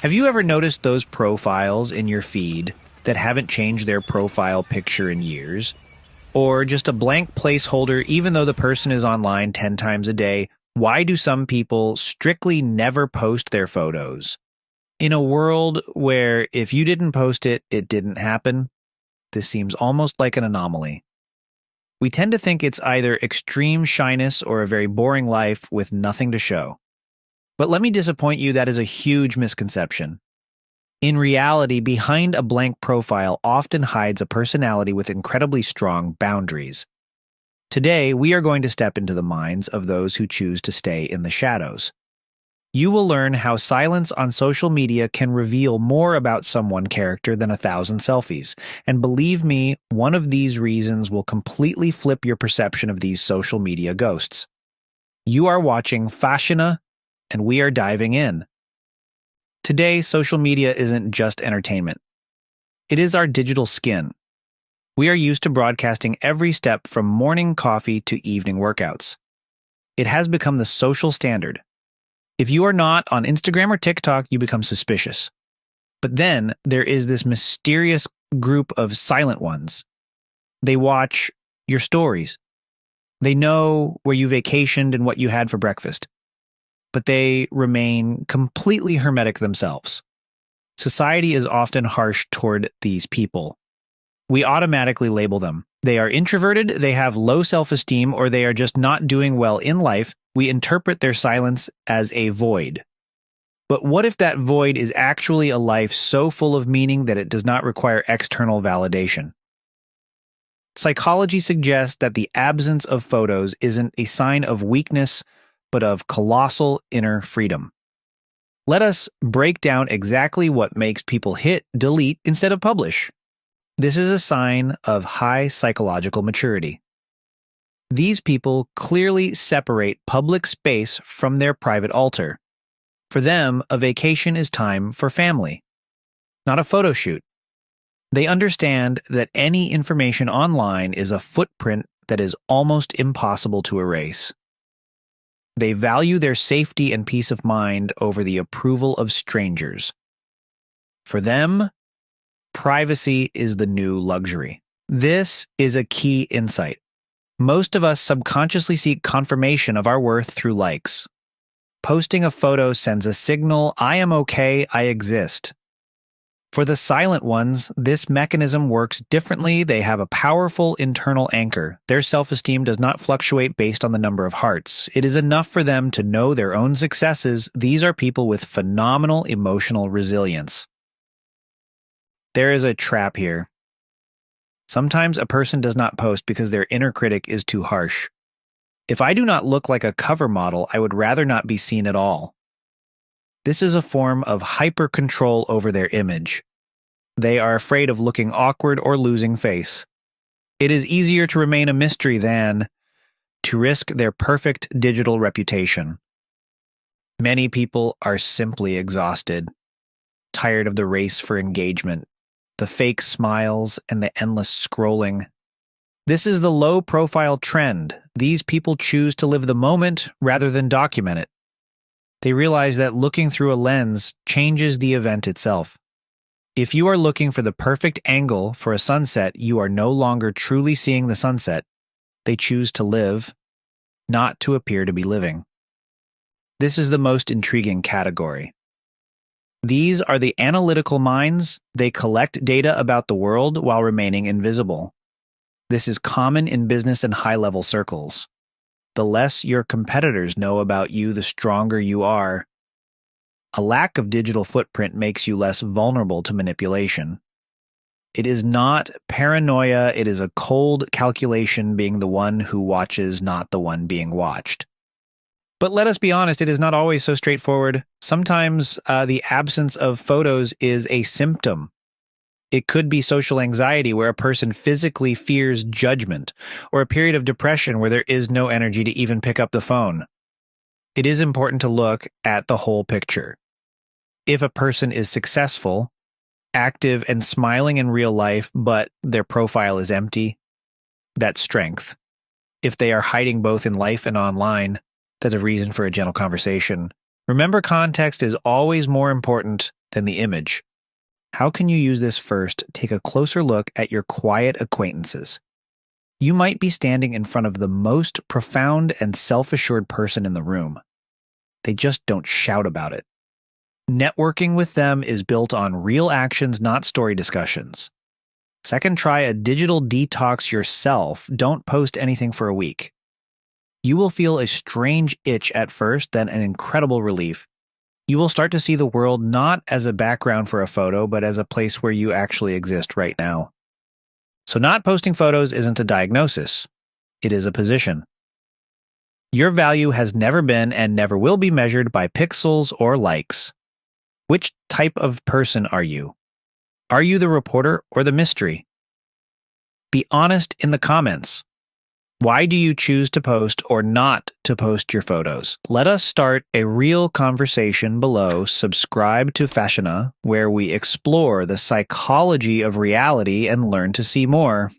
Have you ever noticed those profiles in your feed that haven't changed their profile picture in years? Or just a blank placeholder, even though the person is online 10 times a day? Why do some people strictly never post their photos? In a world where if you didn't post it, it didn't happen, this seems almost like an anomaly. We tend to think it's either extreme shyness or a very boring life with nothing to show. But let me disappoint you, that is a huge misconception. In reality, behind a blank profile often hides a personality with incredibly strong boundaries. Today, we are going to step into the minds of those who choose to stay in the shadows. You will learn how silence on social media can reveal more about someone's character than 1,000 selfies. And believe me, one of these reasons will completely flip your perception of these social media ghosts. You are watching Fashina, and we are diving in. Today, social media isn't just entertainment. It is our digital skin. We are used to broadcasting every step from morning coffee to evening workouts. It has become the social standard. If you are not on Instagram or TikTok, you become suspicious. But then there is this mysterious group of silent ones. They watch your stories. They know where you vacationed and what you had for breakfast. But they remain completely hermetic themselves. Society is often harsh toward these people. We automatically label them. They are introverted, they have low self-esteem, or they are just not doing well in life. We interpret their silence as a void. But what if that void is actually a life so full of meaning that it does not require external validation? Psychology suggests that the absence of photos isn't a sign of weakness, but of colossal inner freedom. Let us break down exactly what makes people hit delete instead of publish. This is a sign of high psychological maturity. These people clearly separate public space from their private altar. For them, a vacation is time for family, not a photo shoot. They understand that any information online is a footprint that is almost impossible to erase. They value their safety and peace of mind over the approval of strangers. For them, privacy is the new luxury. This is a key insight. Most of us subconsciously seek confirmation of our worth through likes. Posting a photo sends a signal, I am okay, I exist. For the silent ones, this mechanism works differently. They have a powerful internal anchor. Their self-esteem does not fluctuate based on the number of hearts. It is enough for them to know their own successes. These are people with phenomenal emotional resilience. There is a trap here. Sometimes a person does not post because their inner critic is too harsh. If I do not look like a cover model, I would rather not be seen at all. This is a form of hyper-control over their image. They are afraid of looking awkward or losing face. It is easier to remain a mystery than to risk their perfect digital reputation. Many people are simply exhausted, tired of the race for engagement, the fake smiles, and the endless scrolling. This is the low-profile trend. These people choose to live the moment rather than document it. They realize that looking through a lens changes the event itself. If you are looking for the perfect angle for a sunset, you are no longer truly seeing the sunset. They choose to live, not to appear to be living. This is the most intriguing category. These are the analytical minds. They collect data about the world while remaining invisible. This is common in business and high-level circles. The less your competitors know about you, the stronger you are. A lack of digital footprint makes you less vulnerable to manipulation. It is not paranoia, it is a cold calculation, being the one who watches, not the one being watched. But let us be honest, it is not always so straightforward. Sometimes the absence of photos is a symptom. It could be social anxiety, where a person physically fears judgment, or a period of depression where there is no energy to even pick up the phone. It is important to look at the whole picture. If a person is successful, active, and smiling in real life, but their profile is empty, that's strength. If they are hiding both in life and online, that's a reason for a gentle conversation. Remember, context is always more important than the image. How can you use this first? Take a closer look at your quiet acquaintances. You might be standing in front of the most profound and self-assured person in the room. They just don't shout about it. Networking with them is built on real actions, not story discussions. Second, try a digital detox yourself. Don't post anything for a week. You will feel a strange itch at first, then an incredible relief. You will start to see the world not as a background for a photo, but as a place where you actually exist right now. So not posting photos isn't a diagnosis. It is a position. Your value has never been and never will be measured by pixels or likes. Which type of person are you? Are you the reporter or the mystery? Be honest in the comments. Why do you choose to post or not to post your photos? Let us start a real conversation below. Subscribe to Fashiona, where we explore the psychology of reality and learn to see more.